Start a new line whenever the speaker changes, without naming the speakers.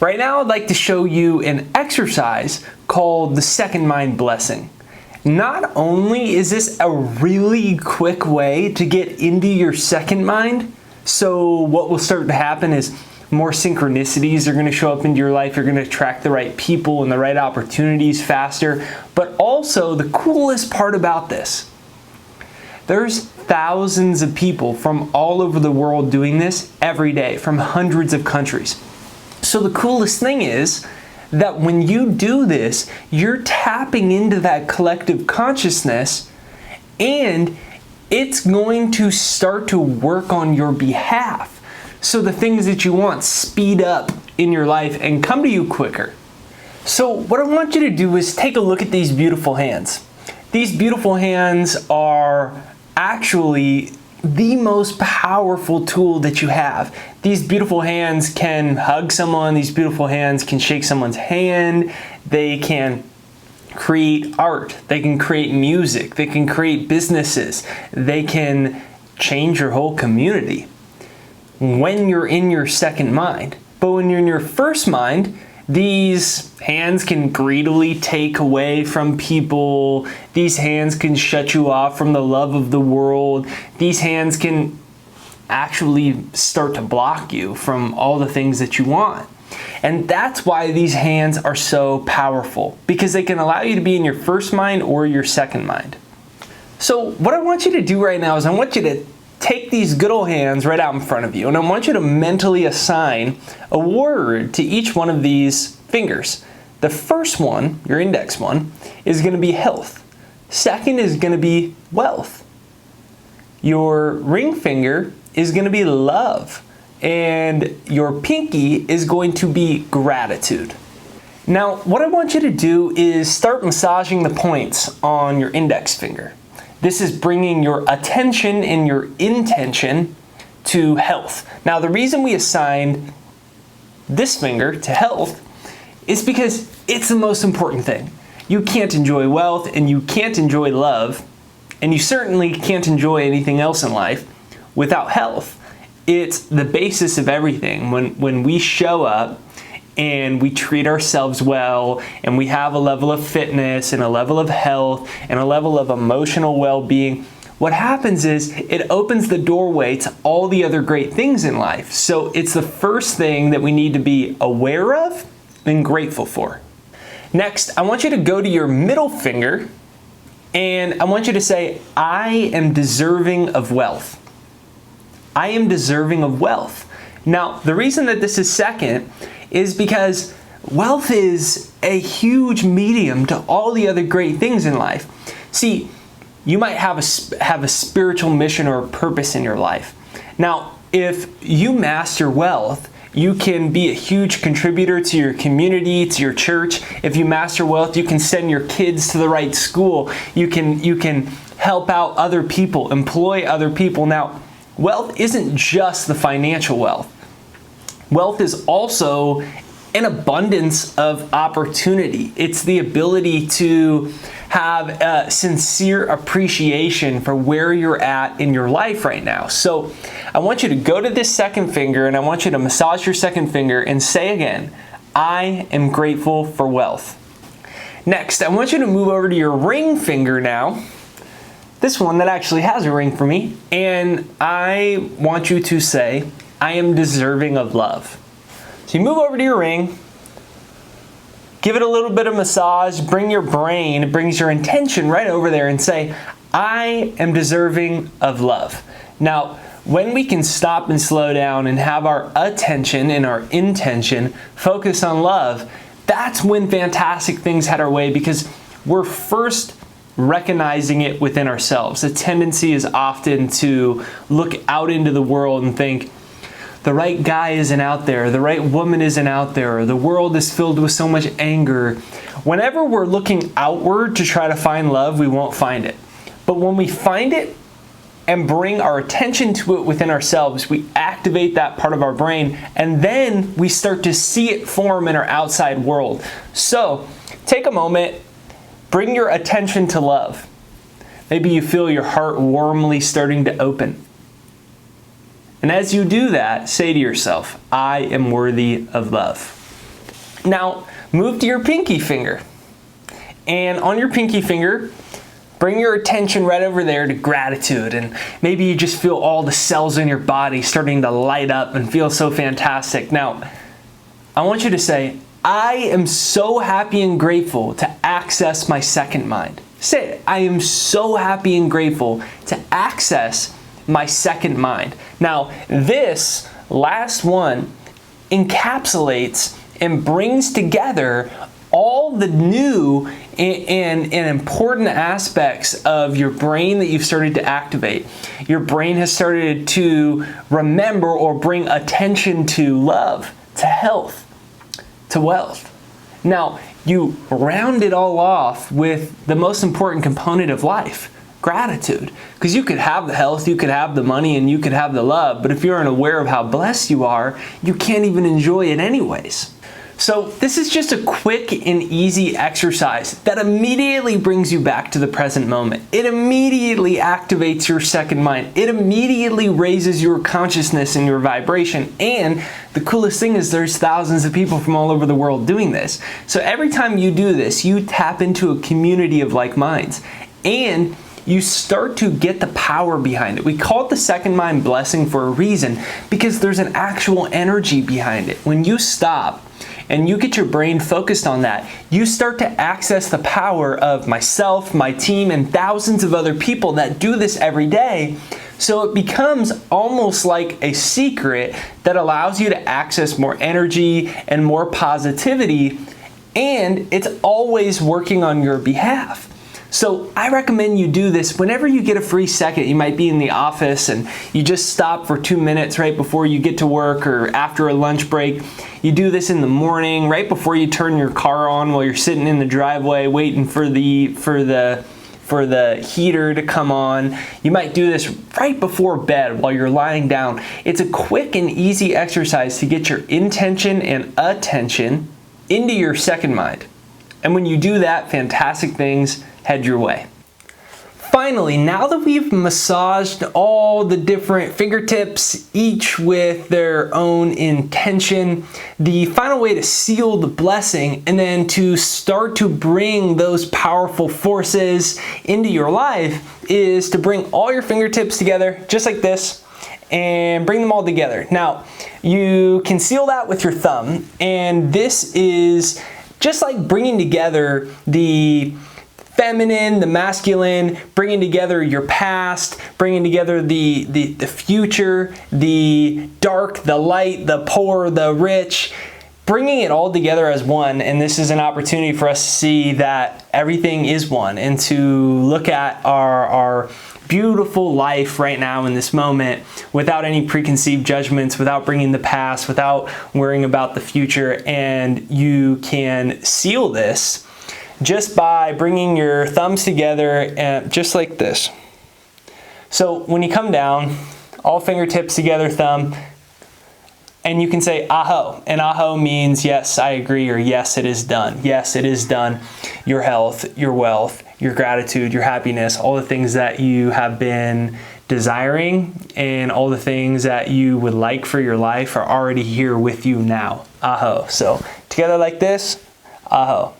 Right now, I'd like to show you an exercise called the second mind blessing. Not only is this a really quick way to get into your second mind, so what will start to happen is more synchronicities are going to show up into your life. You're going to attract the right people and the right opportunities faster. But also, the coolest part about this, there's thousands of people from all over the world doing this every day, from hundreds of countries. So the coolest thing is that when you do this, you're tapping into that collective consciousness, and it's going to start to work on your behalf. So the things that you want speed up in your life and come to you quicker. So what I want you to do is take a look at these beautiful hands. These beautiful hands are actually the most powerful tool that you have. These beautiful hands can hug someone. These beautiful hands can shake someone's hand. They can create art. They can create music. They can create businesses. They can change your whole community when you're in your second mind. But when you're in your first mind, these hands can greedily take away from people. These hands can shut you off from the love of the world. These hands can actually start to block you from all the things that you want. And that's why these hands are so powerful, because they can allow you to be in your first mind or your second mind. So what I want you to do right now is I want you to take these good old hands right out in front of you, and I want you to mentally assign a word to each one of these fingers. The first one, your index one, is going to be health. Second is going to be wealth. Your ring finger is going to be love. And your pinky is going to be gratitude. Now, what I want you to do is start massaging the points on your index finger. This is bringing your attention and your intention to health. Now, the reason we assigned this finger to health is because it's the most important thing. You can't enjoy wealth, and you can't enjoy love, and you certainly can't enjoy anything else in life without health. It's the basis of everything. When we show up and we treat ourselves well, and we have a level of fitness and a level of health and a level of emotional well-being, what happens is it opens the doorway to all the other great things in life. So it's the first thing that we need to be aware of and grateful for. Next, I want you to go to your middle finger, and I want you to say, I am deserving of wealth. I am deserving of wealth. Now, the reason that this is second is because wealth is a huge medium to all the other great things in life. See, you might have a spiritual mission or a purpose in your life. Now, if you master wealth, you can be a huge contributor to your community, to your church. If you master wealth, you can send your kids to the right school. You can help out other people, employ other people. Now, wealth isn't just the financial wealth. Wealth is also an abundance of opportunity. It's the ability to have a sincere appreciation for where you're at in your life right now. So I want you to go to this second finger, and I want you to massage your second finger and say again, I am grateful for wealth. Next, I want you to move over to your ring finger now. This one that actually has a ring for me, and I want you to say, I am deserving of love. So you move over to your ring, give it a little bit of massage, bring your brain, it brings your intention right over there and say, I am deserving of love. Now, when we can stop and slow down and have our attention and our intention focus on love, that's when fantastic things head our way, because we're first recognizing it within ourselves. The tendency is often to look out into the world and think, the right guy isn't out there, the right woman isn't out there, the world is filled with so much anger. Whenever we're looking outward to try to find love, we won't find it. But when we find it and bring our attention to it within ourselves, we activate that part of our brain, and then we start to see it form in our outside world. So take a moment, bring your attention to love. Maybe you feel your heart warmly starting to open. And as you do that, say to yourself, I am worthy of love. Now, move to your pinky finger. And on your pinky finger, bring your attention right over there to gratitude. And maybe you just feel all the cells in your body starting to light up and feel so fantastic. Now, I want you to say, I am so happy and grateful to access my second mind. Say it. I am so happy and grateful to access my second mind. Now, this last one encapsulates and brings together all the new and important aspects of your brain that you've started to activate. Your brain has started to remember or bring attention to love, to health, to wealth. Now, you round it all off with the most important component of life, gratitude. Because you could have the health, you could have the money, and you could have the love, but if you aren't aware of how blessed you are, you can't even enjoy it anyways. So this is just a quick and easy exercise that immediately brings you back to the present moment. It immediately activates your second mind. It immediately raises your consciousness and your vibration. And the coolest thing is there's thousands of people from all over the world doing this. So every time you do this, you tap into a community of like minds. And you start to get the power behind it. We call it the second mind blessing for a reason, because there's an actual energy behind it. When you stop and you get your brain focused on that, you start to access the power of myself, my team, and thousands of other people that do this every day. So it becomes almost like a secret that allows you to access more energy and more positivity, and it's always working on your behalf. So I recommend you do this whenever you get a free second. You might be in the office and you just stop for 2 minutes right before you get to work or after a lunch break. You do this in the morning, right before you turn your car on while you're sitting in the driveway waiting for the heater to come on. You might do this right before bed while you're lying down. It's a quick and easy exercise to get your intention and attention into your second mind. And when you do that, fantastic things head your way. Finally, now that we've massaged all the different fingertips, each with their own intention, the final way to seal the blessing and then to start to bring those powerful forces into your life is to bring all your fingertips together, just like this, and bring them all together. Now, you can seal that with your thumb, and this is just like bringing together the feminine, the masculine, bringing together your past, bringing together the future, the dark, the light, the poor, the rich, bringing it all together as one. And this is an opportunity for us to see that everything is one and to look at our beautiful life right now in this moment without any preconceived judgments, without bringing the past, without worrying about the future. And you can seal this just by bringing your thumbs together and just like this. So when you come down, all fingertips together, thumb, and you can say aho. And aho means yes, I agree, or yes, it is done. Yes, it is done. Your health, your wealth, your gratitude, your happiness, all the things that you have been desiring and all the things that you would like for your life are already here with you now. Aho. So together like this, aho.